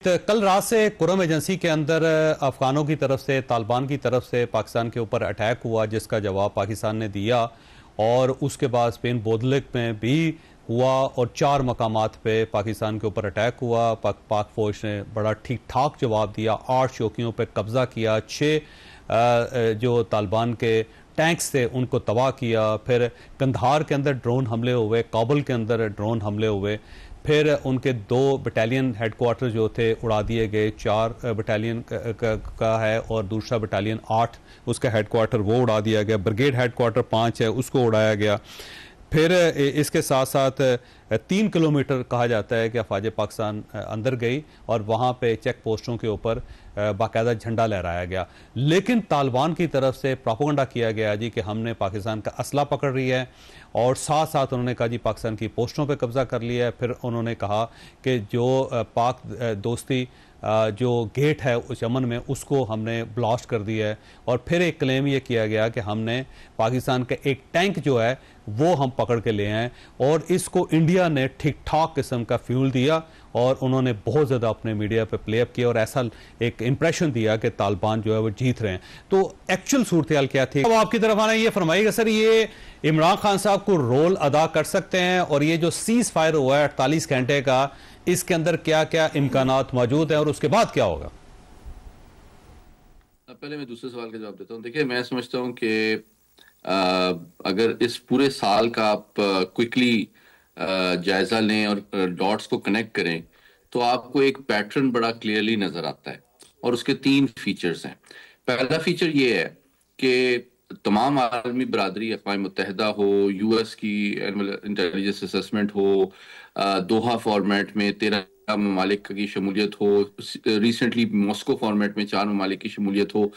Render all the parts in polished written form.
कल रात से कुरम एजेंसी के अंदर अफगानों की तरफ से, तालिबान की तरफ से पाकिस्तान के ऊपर अटैक हुआ, जिसका जवाब पाकिस्तान ने दिया। और उसके बाद स्पेन बोदलिक में भी हुआ और 4 मकामात पे पाकिस्तान के ऊपर अटैक हुआ। पाक फौज ने बड़ा ठीक ठाक जवाब दिया, 8 चौकियों पे कब्जा किया, 6 जो तालिबान के टैंक्स थे उनको तबाह किया। फिर कंधार के अंदर ड्रोन हमले हुए, काबुल के अंदर ड्रोन हमले हुए। फिर उनके 2 बटालियन हेडक्वार्टर जो थे उड़ा दिए गए, 4 बटालियन का है और दूसरा बटालियन 8 उसका हेडक्वार्टर वो उड़ा दिया गया। ब्रिगेड हेडक्वार्टर 5 है उसको उड़ाया गया। फिर इसके साथ साथ 3 किलोमीटर कहा जाता है कि अफवाज पाकिस्तान अंदर गई और वहाँ पे चेक पोस्टों के ऊपर बाकायदा झंडा लहराया गया। लेकिन तालिबान की तरफ से प्रोपेगेंडा किया गया जी कि हमने पाकिस्तान का असला पकड़ लिया है, और साथ साथ उन्होंने कहा जी पाकिस्तान की पोस्टों पे कब्जा कर लिया है। फिर उन्होंने कहा कि जो पाक दोस्ती जो गेट है उस यमन में उसको हमने ब्लास्ट कर दिया है। और फिर एक क्लेम ये किया गया कि हमने पाकिस्तान का एक टैंक जो है वो हम पकड़ के ले आए और इसको इंडिया ने ठीक ठाक किस्म का फ्यूल दिया। और उन्होंने बहुत ज़्यादा अपने मीडिया पे प्ले अप किया और ऐसा एक इंप्रेशन दिया कि तालिबान जो है वो जीत रहे हैं। तो एक्चुअल सूरत क्या थी? अब आपकी तरफ आना, ये फरमाइएगा सर, ये इमरान खान साहब को रोल अदा कर सकते हैं? और ये जो सीज फायर हुआ है 48 घंटे का, इसके अंदर क्या क्या इम्कानात मौजूद हैं और उसके बाद क्या होगा? पहले मैं दूसरे सवाल का जवाब देता हूँ। देखिए, मैं समझता हूँ कि अगर इस पूरे साल का आप क्विकली जायजा लें और डॉट्स को कनेक्ट करें तो आपको एक पैटर्न बड़ा क्लियरली नजर आता है और उसके 3 फीचर्स हैं। पहला फीचर ये है कि तमाम आलमी बरादरी, अक़वाम मुत्तहिदा हो, यूएस की एनुअल इंटेलिजेंस असेसमेंट हो, दोहा फॉर्मेट में 13 ममालिक की शमूलियत हो, रिसेंटली मॉस्को फॉर्मेट में 4 ममालिक की शमूलियत हो,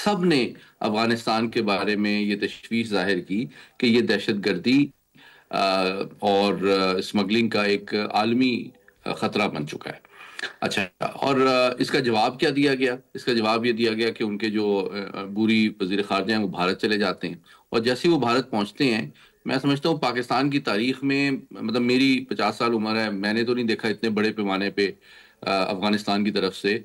सब ने अफगानिस्तान के बारे में ये तशवीश जाहिर की कि ये दहशत गर्दी और स्मगलिंग का एक आलमी खतरा बन चुका है। अच्छा, और इसका जवाब क्या दिया गया? इसका जवाब ये दिया गया कि उनके जो बुरी वजीर खारजा हैं वो भारत चले जाते हैं, और जैसे ही वो भारत पहुंचते हैं, मैं समझता हूँ पाकिस्तान की तारीख में, मतलब मेरी 50 साल उम्र है, मैंने तो नहीं देखा इतने बड़े पैमाने पे अफगानिस्तान की तरफ से।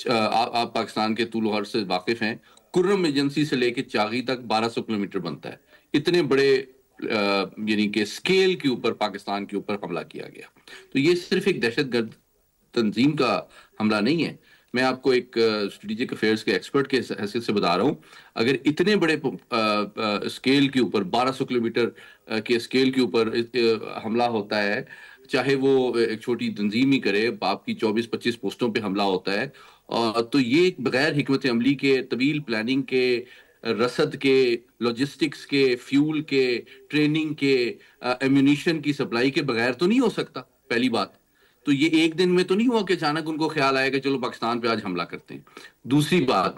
आप पाकिस्तान के तूल अर्ज़ से वाकिफ हैं, कुर्रम एजेंसी से लेके चागी तक 1200 किलोमीटर बनता है। इतने बड़े यानी कि स्केल के ऊपर पाकिस्तान के ऊपर हमला किया गया। तो ये सिर्फ एक दहशतगर्द तंजीम का हमला नहीं है। मैं आपको एक स्ट्रेटेजिक अफेयर्स के एक्सपर्ट के हैसियत से बता रहा हूं, अगर इतने बड़े स्केल के ऊपर 1200 किलोमीटर के स्केल के ऊपर हमला होता है, चाहे वो एक छोटी तंजीम ही करे, आपकी 24-25 पोस्टों पे हमला होता है, तो ये बगैर हिकमत अमली के, तवील प्लानिंग के, रसद के, लॉजिस्टिक्स के, फ्यूल के, ट्रेनिंग के, एम्यूनिशन की सप्लाई के बगैर तो नहीं हो सकता। पहली बात तो ये एक दिन में तो नहीं हुआ कि अचानक उनको ख्याल आया कि चलो पाकिस्तान पे आज हमला करते हैं। दूसरी बात,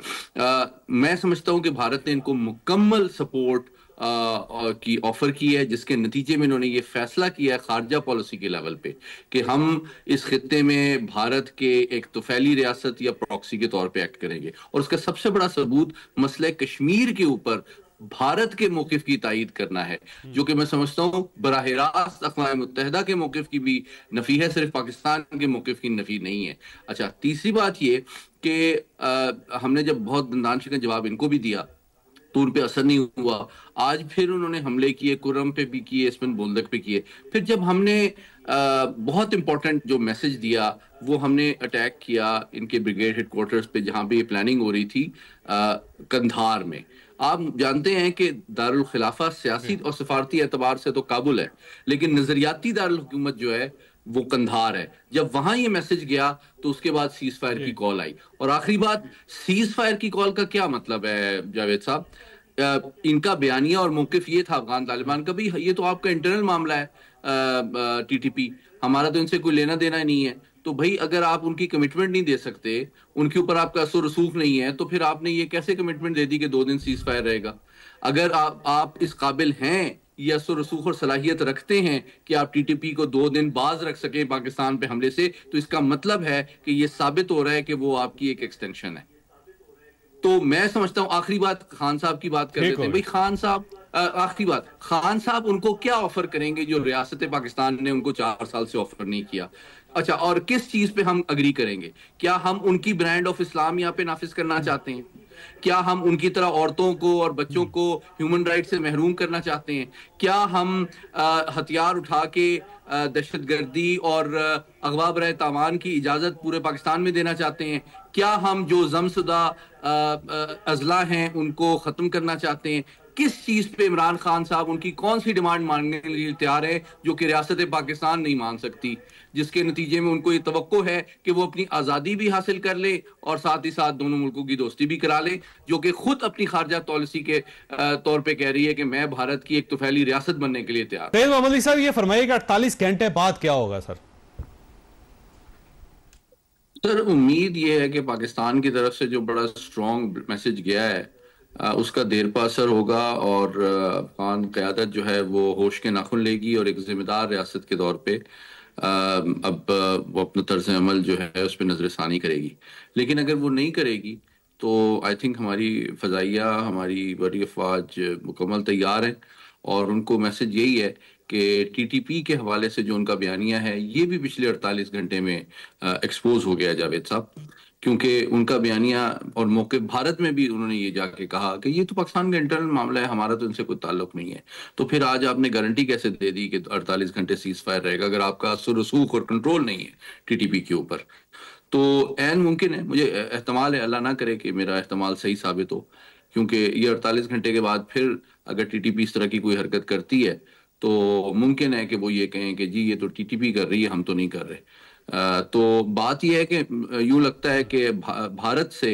मैं समझता हूं कि भारत ने इनको मुकम्मल सपोर्ट की ऑफर की है, जिसके नतीजे में इन्होंने ये फैसला किया है खारजा पॉलिसी के लेवल पे कि हम इस खित्ते में भारत के एक तोफैली रियासत या प्रॉक्सी के तौर पे एक्ट करेंगे। और उसका सबसे बड़ा सबूत मसले कश्मीर के ऊपर भारत के मौकिफ की तायीद करना है, जो कि मैं समझता हूं बराह रास्त अक़वाम मुत्तहिदा के मौकिफ की भी नफी है, सिर्फ पाकिस्तान के मौकिफ की नफी नहीं है। अच्छा, तीसरी बात ये कि हमने जब बहुत दंदान शिकन जवाब इनको भी दिया तो उन पे असर नहीं हुआ। आज फिर उन्होंने हमले किए, कुर्रम पे भी किए, स्पेन बोल्दक पे किए। फिर जब हमने बहुत इंपॉर्टेंट जो मैसेज दिया, वो हमने अटैक किया इनके ब्रिगेड हेडक्वार्टर्स पे जहां पे ये प्लानिंग हो रही थी कंधार में। आप जानते हैं कि दारुल खिलाफा सियासी और सफारती एतबार से तो काबुल है, लेकिन नजरियाती दारुल हुकूमत जो है वो कंधार है। जब वहां ये मैसेज गया तो उसके बाद सीज फायर की कॉल आई। और आखिरी बात, सीज फायर की कॉल का क्या मतलब है जावेद साहब? इनका बयानिया और मौकिफ ये था अफगान तालिबान का भी, ये तो आपका इंटरनल मामला है, टीटीपी, हमारा तो इनसे कोई लेना देना नहीं है। तो भाई, अगर आप उनकी कमिटमेंट नहीं दे सकते, उनके ऊपर आपका असर रसूख नहीं है, तो फिर आपने ये कैसे कमिटमेंट दे दी कि 2 दिन सीज फायर रहेगा? अगर आप इस काबिल हैं या असर रसूख और सलाहियत रखते हैं कि आप टीटीपी को 2 दिन बाज रख सके पाकिस्तान पे हमले से, तो इसका मतलब है कि ये साबित हो रहा है कि वो आपकी एक एक्सटेंशन है। तो मैं समझता हूं, आखिरी बात खान साहब की बात कर लेते हैं। भाई, खान साहब आखिरी बात, खान साहब उनको क्या ऑफर करेंगे जो रियासत पाकिस्तान ने उनको 4 साल से ऑफर नहीं किया? अच्छा, और किस चीज पे हम अग्री करेंगे? क्या हम उनकी ब्रांड ऑफ इस्लाम यहाँ पे नाफिज करना चाहते हैं? क्या हम उनकी तरह औरतों को और बच्चों को ह्यूमन राइट से महरूम करना चाहते हैं? क्या हम हथियार उठा के दहशतगर्दी और अगवा बरे तावान की इजाजत पूरे पाकिस्तान में देना चाहते हैं? क्या हम जो जमशुदा अजला हैं उनको खत्म करना चाहते हैं? किस चीज पे इमरान खान साहब उनकी कौन सी डिमांड मानने के लिए तैयार है जो कि रियासत पाकिस्तान नहीं मान सकती, जिसके नतीजे में उनको ये तवक्को है कि वो अपनी आज़ादी भी हासिल कर ले और साथ ही साथ दोनों मुल्कों की दोस्ती भी करा ले, जो कि खुद अपनी खारजा पॉलिसी के तौर पे कह रही है कि मैं भारत की एक तोफैली रियासत बनने के लिए तैयार। फैज मोहम्मद अली साहब, ये फरमाइए कि 48 घंटे बाद क्या होगा सर? सर, उम्मीद ये है कि पाकिस्तान की तरफ से जो बड़ा स्ट्रॉन्ग मैसेज गया है उसका देर पा असर होगा और अफगान क़यादत जो है वो होश के नाखुन लेगी और एक जिम्मेदार रियासत के तौर पे अब वो अपना तर्ज अमल जो है उस पर नजरसानी करेगी। लेकिन अगर वो नहीं करेगी तो आई थिंक हमारी फ़ज़ाइया, हमारी बड़ी अफवाज मुकम्मल तैयार हैं और उनको मैसेज यही है कि टीटीपी के हवाले से जो उनका बयानिया है ये भी पिछले 48 घंटे में एक्सपोज हो गया जावेद साहब, क्योंकि उनका बयानिया और मौके भारत में भी उन्होंने ये जाके कहा कि ये तो पाकिस्तान का इंटरनल मामला है, हमारा तो इनसे कोई ताल्लुक नहीं है। तो फिर आज आपने गारंटी कैसे दे दी कि 48 घंटे सीज फायर रहेगा अगर आपका असर रसूख और कंट्रोल नहीं है टीटीपी के ऊपर? तो ऐन मुमकिन है, मुझे एहतमाल है, अल्लाह ना करे कि मेरा एहतमाल सही साबित हो, क्योंकि ये 48 घंटे के बाद फिर अगर टीटीपी इस तरह की कोई हरकत करती है तो मुमकिन है कि वो ये कहें कि जी ये तो टीटीपी कर रही है, हम तो नहीं कर रहे। तो बात यह है कि यूं लगता है कि भारत से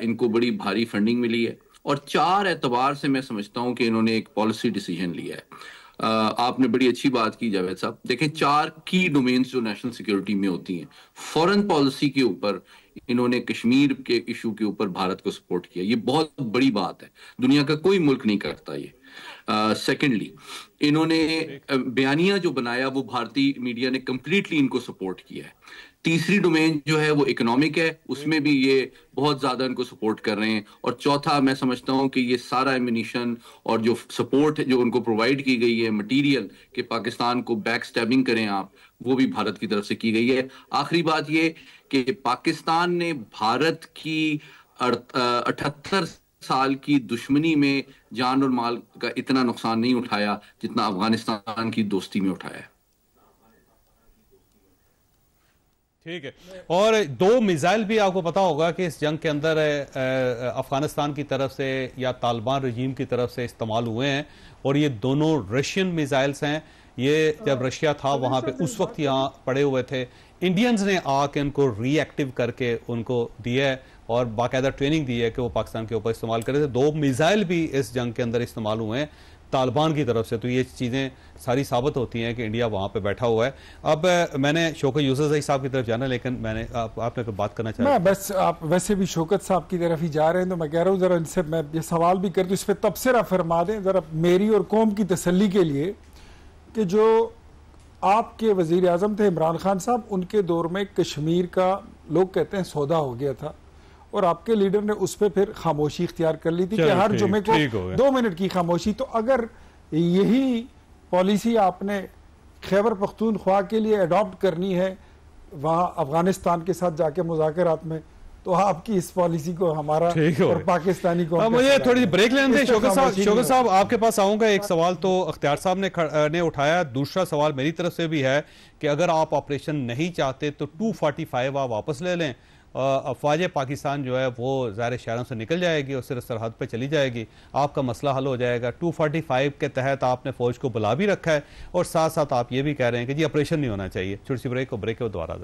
इनको बड़ी भारी फंडिंग मिली है और 4 एतबार से मैं समझता हूं कि इन्होंने एक पॉलिसी डिसीजन लिया है। आपने बड़ी अच्छी बात की जावेद साहब, देखें 4 की डोमेन्स जो नेशनल सिक्योरिटी में होती हैं, फॉरेन पॉलिसी के ऊपर इन्होंने कश्मीर के इशू के ऊपर भारत को सपोर्ट किया, ये बहुत बड़ी बात है, दुनिया का कोई मुल्क नहीं करता ये। सेकेंडली, इन्होंने बयानिया जो बनाया वो भारतीय मीडिया ने कंप्लीटली इनको सपोर्ट किया है। तीसरी डोमेन जो है वो इकोनॉमिक है, उसमें भी ये बहुत ज्यादा इनको सपोर्ट कर रहे हैं। और चौथा, मैं समझता हूं कि ये सारा एमिनिशन और जो सपोर्ट जो उनको प्रोवाइड की गई है मटेरियल कि पाकिस्तान को बैक स्टैबिंग करें आप, वो भी भारत की तरफ से की गई है। आखिरी बात ये कि पाकिस्तान ने भारत की 78 साल की दुश्मनी में जान और माल का इतना नुकसान नहीं उठाया जितना अफगानिस्तान की दोस्ती में उठाया है। ठीक है, और 2 मिसाइल भी आपको पता होगा कि इस जंग के अंदर अफगानिस्तान की तरफ से या तालिबान रजीम की तरफ से इस्तेमाल हुए हैं और ये दोनों रशियन मिसाइल्स हैं। ये जब रशिया था वहां पे उस वक्त यहाँ पड़े हुए थे, इंडियंस ने आके उनको रीएक्टिव करके उनको दिया है और बाकायदा ट्रेनिंग दी है कि वो पाकिस्तान के ऊपर इस्तेमाल करे थे। 2 मिसाइल भी इस जंग के अंदर इस्तेमाल हुए हैं तालिबान की तरफ से, तो ये चीज़ें सारी साबित होती हैं कि इंडिया वहाँ पे बैठा हुआ है। अब मैंने शौकत यूसुफ साहब की तरफ जाना, लेकिन मैंने आपने कोई बात करना चाहिए? मैं बस, आप वैसे भी शौकत साहब की तरफ ही जा रहे हैं तो मैं कह रहा हूँ ज़रा इनसे मैं ये सवाल भी कर दूँ, इस पर तबसरा फरमा दें ज़रा मेरी और कौम की तसल्ली के लिए कि जो आपके वज़ीर आज़म थे इमरान खान साहब, उनके दौर में कश्मीर का लोग कहते हैं सौदा हो गया था और आपके लीडर ने उस पर फिर खामोशी इख्तियार कर ली थी कि हर जुमे को 2 मिनट की खामोशी। तो अगर यही पॉलिसी आपने खैबर पख्तूनख्वा के लिए अडॉप्ट करनी है वहाँ अफगानिस्तान के साथ जाके मुज़ाकरात में, तो आपकी इस पॉलिसी को हमारा और पाकिस्तानी को मुझे थोड़ी सी ब्रेक लेने दें। शौकत साहब आपके पास आऊंगा। एक सवाल तो अख्तियार साहब ने उठाया, दूसरा सवाल मेरी तरफ से भी है कि अगर आप ऑपरेशन नहीं चाहते तो 245 आप वापस ले लें, अफवाज पाकिस्तान जो है वो ज़ाहिर शहरों से निकल जाएगी और सिर्फ सरहद पे चली जाएगी, आपका मसला हल हो जाएगा। 245 के तहत आपने फौज को बुला भी रखा है और साथ साथ आप ये भी कह रहे हैं कि जी ऑपरेशन नहीं होना चाहिए। छोटी सी ब्रेक को दोबारा